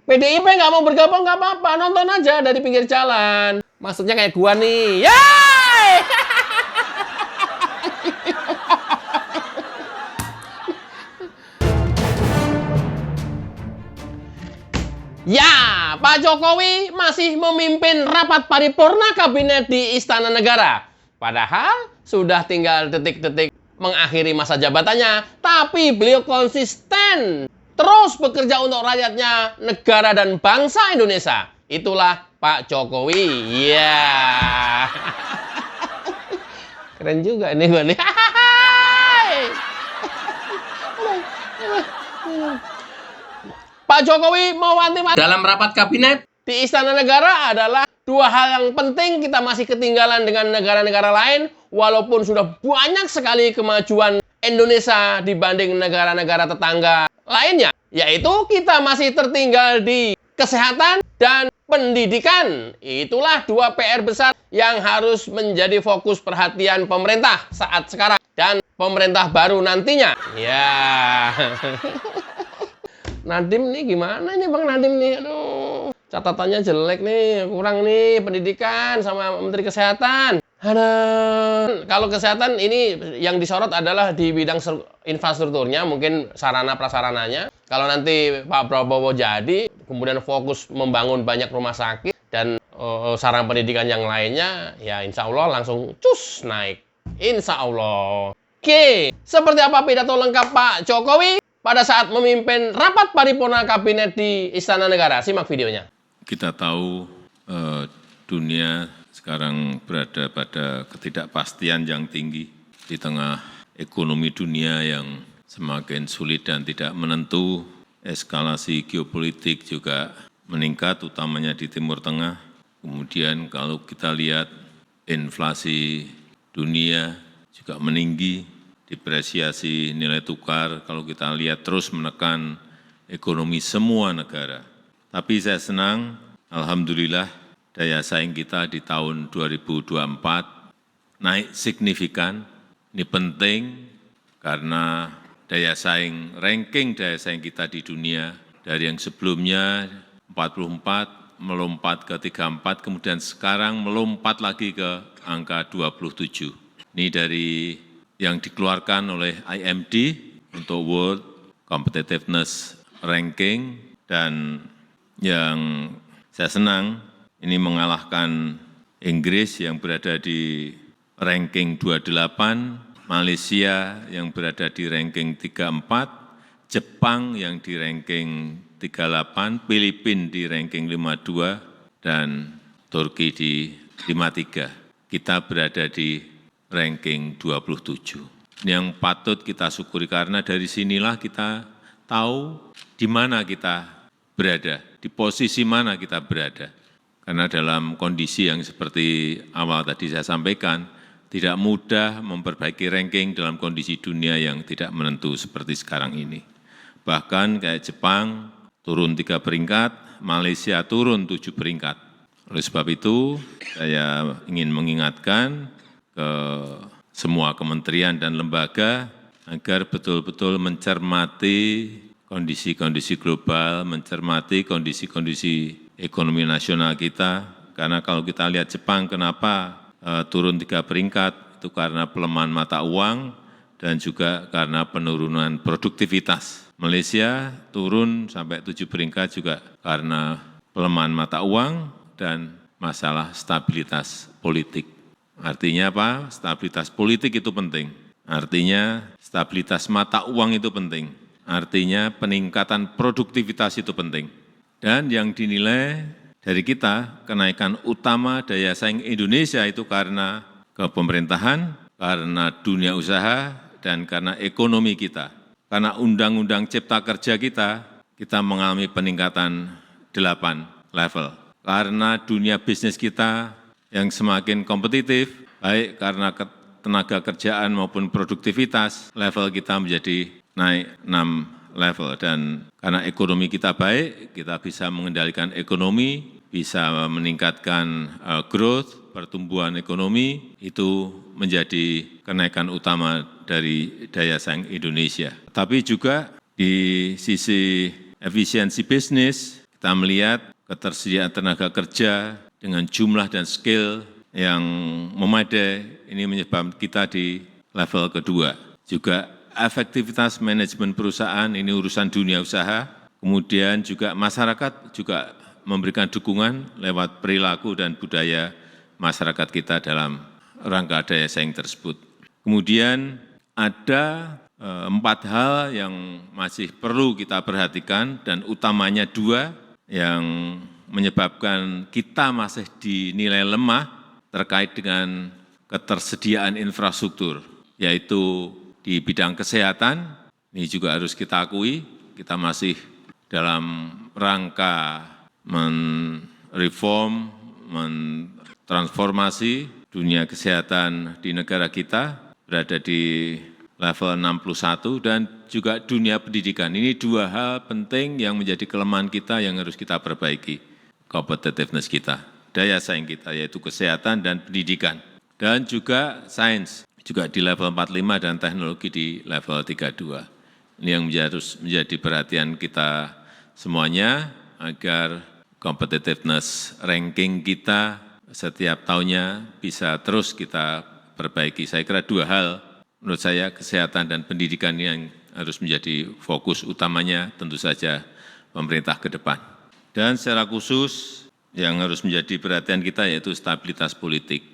PDIP nggak mau bergabung nggak apa-apa, nonton aja dari pinggir jalan. Maksudnya kayak gua nih. Yeay! Ya, Pak Jokowi masih memimpin rapat paripurna kabinet di Istana Negara. Padahal sudah tinggal detik-detik mengakhiri masa jabatannya, tapi beliau konsisten terus bekerja untuk rakyatnya, negara dan bangsa Indonesia. Itulah Pak Jokowi. Ya. Keren juga ini gue nih. Pak Jokowi mewanti-wanti dalam rapat kabinet di Istana Negara adalah dua hal yang penting. Kita masih ketinggalan dengan negara-negara lain, walaupun sudah banyak sekali kemajuan Indonesia dibanding negara-negara tetangga lainnya, yaitu kita masih tertinggal di kesehatan dan pendidikan. Itulah dua PR besar yang harus menjadi fokus perhatian pemerintah saat sekarang dan pemerintah baru nantinya. Ya. Nadim nih gimana nih Bang Nadim nih? Aduh, catatannya jelek nih, kurang nih pendidikan sama Menteri Kesehatan. Aduh, kalau kesehatan ini yang disorot adalah di bidang infrastrukturnya, mungkin sarana prasarananya. Kalau nanti Pak Prabowo jadi, kemudian fokus membangun banyak rumah sakit dan sarana pendidikan yang lainnya, ya insya Allah langsung cus naik. Insya Allah. Oke, seperti apa pidato lengkap Pak Jokowi pada saat memimpin rapat paripurna kabinet di Istana Negara? Simak videonya. Kita tahu dunia sekarang berada pada ketidakpastian yang tinggi di tengah ekonomi dunia yang semakin sulit dan tidak menentu. Eskalasi geopolitik juga meningkat, utamanya di Timur Tengah. Kemudian kalau kita lihat inflasi dunia juga meninggi, depresiasi nilai tukar kalau kita lihat terus menekan ekonomi semua negara. Tapi saya senang, alhamdulillah daya saing kita di tahun 2024 naik signifikan. Ini penting karena ranking daya saing kita di dunia dari yang sebelumnya 44 melompat ke 34, kemudian sekarang melompat lagi ke angka 27. Ini dari yang dikeluarkan oleh IMD untuk World Competitiveness Ranking, dan yang saya senang ini mengalahkan Inggris yang berada di ranking 28, Malaysia yang berada di ranking 34, Jepang yang di ranking 38, Filipina di ranking 52, dan Turki di 53. Kita berada di ranking 27. Ini yang patut kita syukuri karena dari sinilah kita tahu di mana kita berada, di posisi mana kita berada. Karena dalam kondisi yang seperti awal tadi saya sampaikan, tidak mudah memperbaiki ranking dalam kondisi dunia yang tidak menentu seperti sekarang ini. Bahkan kayak Jepang turun 3 peringkat, Malaysia turun 7 peringkat. Oleh sebab itu, saya ingin mengingatkan ke semua kementerian dan lembaga agar betul-betul mencermati kondisi-kondisi global, mencermati kondisi-kondisi ekonomi nasional kita. Karena kalau kita lihat Jepang, kenapa turun 3 peringkat, itu karena pelemahan mata uang dan juga karena penurunan produktivitas. Malaysia turun sampai 7 peringkat juga karena pelemahan mata uang dan masalah stabilitas politik. Artinya apa? Stabilitas politik itu penting. Artinya stabilitas mata uang itu penting. Artinya peningkatan produktivitas itu penting. Dan yang dinilai dari kita, kenaikan utama daya saing Indonesia itu karena kepemerintahan, karena dunia usaha, dan karena ekonomi kita. Karena undang-undang cipta kerja kita mengalami peningkatan 8 level. Karena dunia bisnis kita yang semakin kompetitif, baik karena tenaga kerjaan maupun produktivitas, level kita menjadi naik 6 level. Dan karena ekonomi kita baik, kita bisa mengendalikan ekonomi, bisa meningkatkan growth, pertumbuhan ekonomi, itu menjadi kenaikan utama dari daya saing Indonesia. Tapi juga di sisi efisiensi bisnis, Kita melihat ketersediaan tenaga kerja dengan jumlah dan skill yang memadai, ini menyebabkan kita di level kedua. Juga efektivitas manajemen perusahaan, ini urusan dunia usaha. Kemudian juga masyarakat juga memberikan dukungan lewat perilaku dan budaya masyarakat kita dalam rangka daya saing tersebut. Kemudian ada 4 hal yang masih perlu kita perhatikan dan utamanya 2 yang menyebabkan kita masih dinilai lemah terkait dengan ketersediaan infrastruktur, yaitu di bidang kesehatan. Ini juga harus kita akui, kita masih dalam rangka menreform, mentransformasi dunia kesehatan di negara kita, berada di level 61, dan juga dunia pendidikan. Ini 2 hal penting yang menjadi kelemahan kita yang harus kita perbaiki. Competitiveness kita, daya saing kita, yaitu kesehatan dan pendidikan. Dan juga sains, juga di level 45 dan teknologi di level 32. Ini yang harus menjadi perhatian kita semuanya agar competitiveness ranking kita setiap tahunnya bisa terus kita perbaiki. Saya kira 2 hal menurut saya kesehatan dan pendidikan yang harus menjadi fokus utamanya tentu saja pemerintah ke depan. Dan secara khusus yang harus menjadi perhatian kita yaitu stabilitas politik.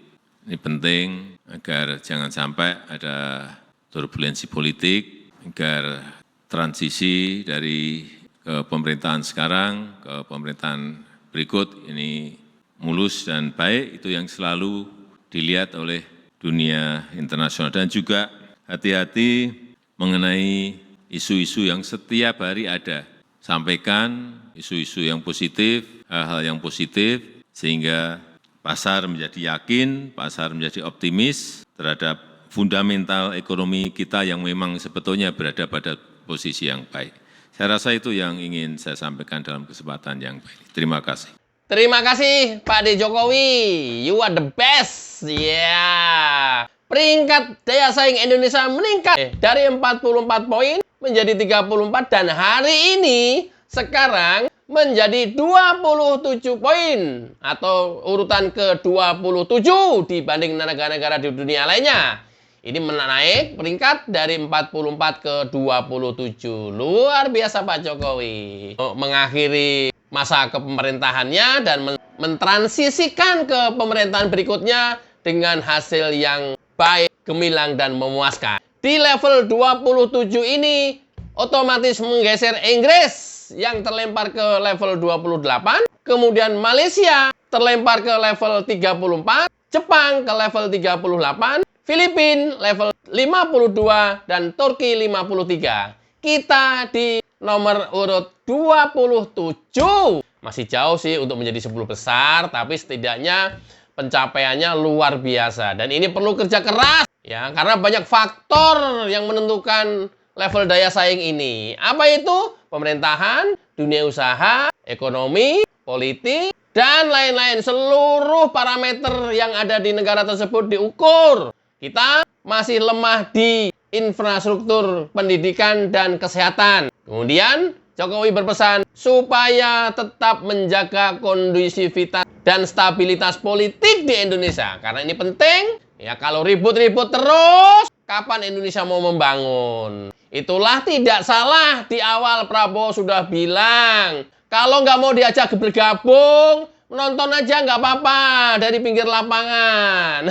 Ini penting agar jangan sampai ada turbulensi politik, agar transisi dari pemerintahan sekarang ke pemerintahan berikut ini mulus dan baik, itu yang selalu dilihat oleh dunia internasional. Dan juga hati-hati mengenai isu-isu yang setiap hari ada. Sampaikan isu-isu yang positif, hal-hal yang positif, sehingga pasar menjadi yakin, pasar menjadi optimis terhadap fundamental ekonomi kita yang memang sebetulnya berada pada posisi yang baik. Saya rasa itu yang ingin saya sampaikan dalam kesempatan yang baik. Terima kasih. Terima kasih Pak D. Jokowi, you are the best. Ya. Peringkat daya saing Indonesia meningkat dari 44 poin menjadi 34 dan hari ini sekarang menjadi 27 poin atau urutan ke-27 dibanding negara-negara di dunia lainnya. Ini menaik peringkat dari 44 ke 27. Luar biasa Pak Jokowi. Mengakhiri masa kepemerintahannya dan mentransisikan ke pemerintahan berikutnya dengan hasil yang baik, gemilang, dan memuaskan. Di level 27 ini otomatis menggeser Inggris yang terlempar ke level 28, kemudian Malaysia terlempar ke level 34, Jepang ke level 38, Filipina level 52, dan Turki 53. Kita di nomor urut 27. Masih jauh sih untuk menjadi 10 besar, tapi setidaknya pencapaiannya luar biasa. Dan ini perlu kerja keras, ya, karena banyak faktor yang menentukan level daya saing ini. Apa itu? Pemerintahan, dunia usaha, ekonomi, politik, dan lain-lain. Seluruh parameter yang ada di negara tersebut diukur. Kita masih lemah di infrastruktur pendidikan dan kesehatan. Kemudian Jokowi berpesan supaya tetap menjaga kondusivitas dan stabilitas politik di Indonesia. Karena ini penting, ya, kalau ribut-ribut terus, kapan Indonesia mau membangun? Itulah tidak salah di awal Prabowo sudah bilang, kalau nggak mau diajak bergabung, nonton aja nggak apa-apa dari pinggir lapangan.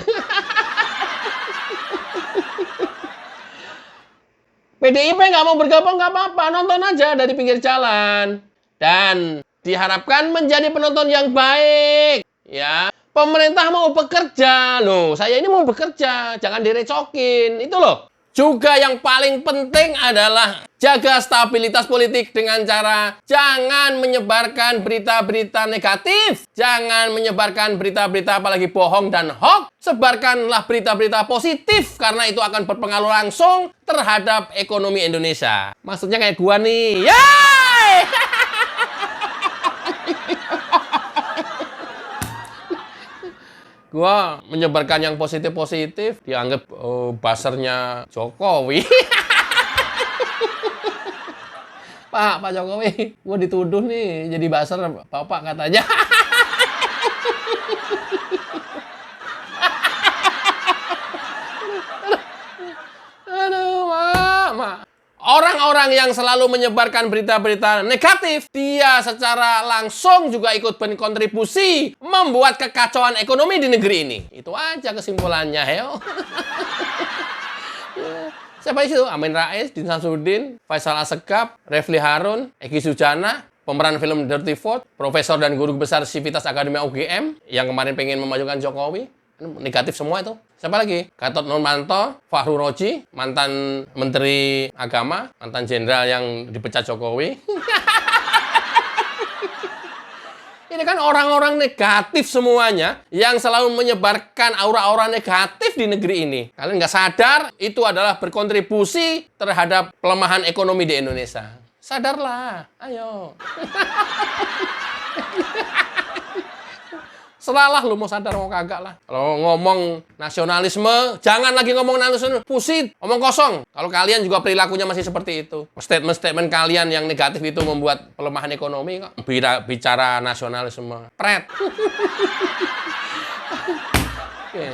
PDIP nggak mau bergabung nggak apa-apa, nonton aja dari pinggir jalan. Dan diharapkan menjadi penonton yang baik. Ya, pemerintah mau bekerja. Loh, saya ini mau bekerja, jangan direcokin. Itu loh. Juga yang paling penting adalah jaga stabilitas politik dengan cara jangan menyebarkan berita-berita negatif. Jangan menyebarkan berita-berita apalagi bohong dan hoax. Sebarkanlah berita-berita positif karena itu akan berpengaruh langsung terhadap ekonomi Indonesia. Maksudnya kayak gua nih. Yeay! Gua menyebarkan yang positif-positif, dianggap buzzernya Jokowi. Pak Jokowi, gue dituduh nih jadi buzzer Bapak katanya. Aduh, Mak. Orang-orang yang selalu menyebarkan berita-berita negatif, dia secara langsung juga ikut berkontribusi membuat kekacauan ekonomi di negeri ini. Itu aja kesimpulannya, heo. Siapa itu? Amin Rais, Din Samsudin, Faisal Assegaf, Refli Harun, Egy Sujana, pemeran film Dirty Vote, profesor dan guru besar Sivitas Akademia UGM yang kemarin pengen memajukan Jokowi. Negatif semua itu. Siapa lagi? Gatot Nurmantio, Fahru Roji, mantan Menteri Agama, mantan jenderal yang dipecat Jokowi. Ini kan orang-orang negatif semuanya yang selalu menyebarkan aura-aura negatif di negeri ini. Kalian nggak sadar, itu adalah berkontribusi terhadap pelemahan ekonomi di Indonesia. Sadarlah, ayo. Selalah lu mau sadar mau kagak lah. Kalau ngomong nasionalisme, jangan lagi ngomong nasionalisme, pusit, omong kosong. Kalau kalian juga perilakunya masih seperti itu. Statement-statement kalian yang negatif itu membuat pelemahan ekonomi kok. Bicara nasionalisme, pret. Oke.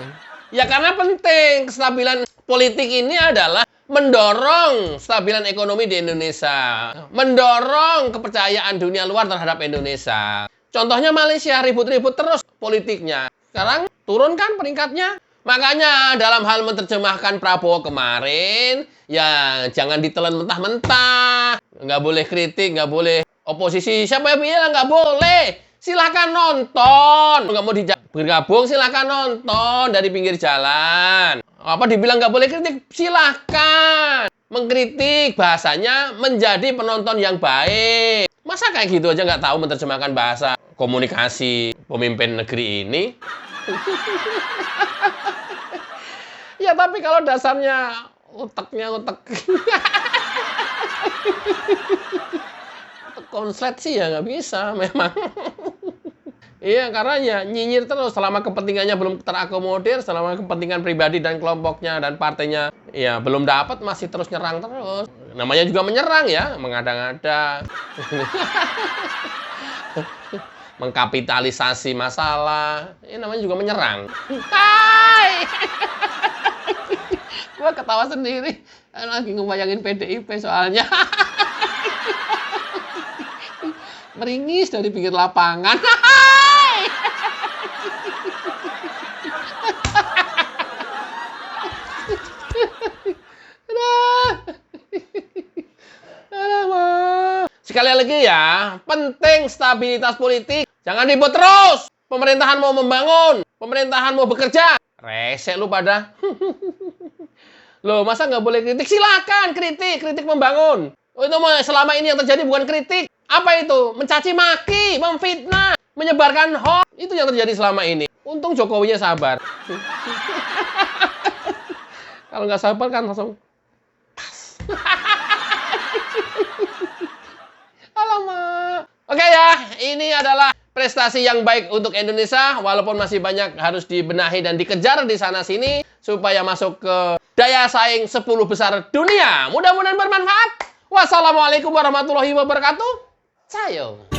Ya karena penting kestabilan politik ini adalah mendorong stabilan ekonomi di Indonesia. Mendorong kepercayaan dunia luar terhadap Indonesia. Contohnya Malaysia ribut-ribut terus politiknya. Sekarang turun kan peringkatnya. Makanya dalam hal menerjemahkan Prabowo kemarin, ya jangan ditelan mentah-mentah. Nggak boleh kritik, nggak boleh oposisi. Siapa yang bilang nggak boleh? Silahkan nonton. Nggak mau bergabung, silahkan nonton dari pinggir jalan. Apa dibilang nggak boleh kritik? Silahkan. Mengkritik bahasanya menjadi penonton yang baik. Masa kayak gitu aja nggak tahu menerjemahkan bahasa komunikasi pemimpin negeri ini? Ya tapi kalau dasarnya otak konslet sih ya nggak bisa memang. Iya, karena ya nyinyir terus selama kepentingannya belum terakomodir, selama kepentingan pribadi dan kelompoknya dan partainya ya belum dapat, masih terus nyerang terus. Namanya juga menyerang ya, mengada-ngada. Mengkapitalisasi masalah. Ini namanya juga menyerang. Hai! Gua ketawa sendiri. Lagi ngebayangin PDIP soalnya. Meringis dari pinggir lapangan. Sekali lagi ya, penting stabilitas politik. Jangan ribut terus. Pemerintahan mau membangun, pemerintahan mau bekerja. Resek lu pada. Loh, masa nggak boleh kritik? Silakan kritik membangun. Oh, itu selama ini yang terjadi bukan kritik. Apa itu? Mencaci maki, memfitnah, menyebarkan hoax. Itu yang terjadi selama ini. Untung Jokowinya sabar. Kalau nggak sabar kan langsung alamak. Oke ya, ini adalah prestasi yang baik untuk Indonesia, walaupun masih banyak harus dibenahi dan dikejar di sana-sini supaya masuk ke daya saing 10 besar dunia. Mudah-mudahan bermanfaat. Wassalamualaikum warahmatullahi wabarakatuh. Sayo.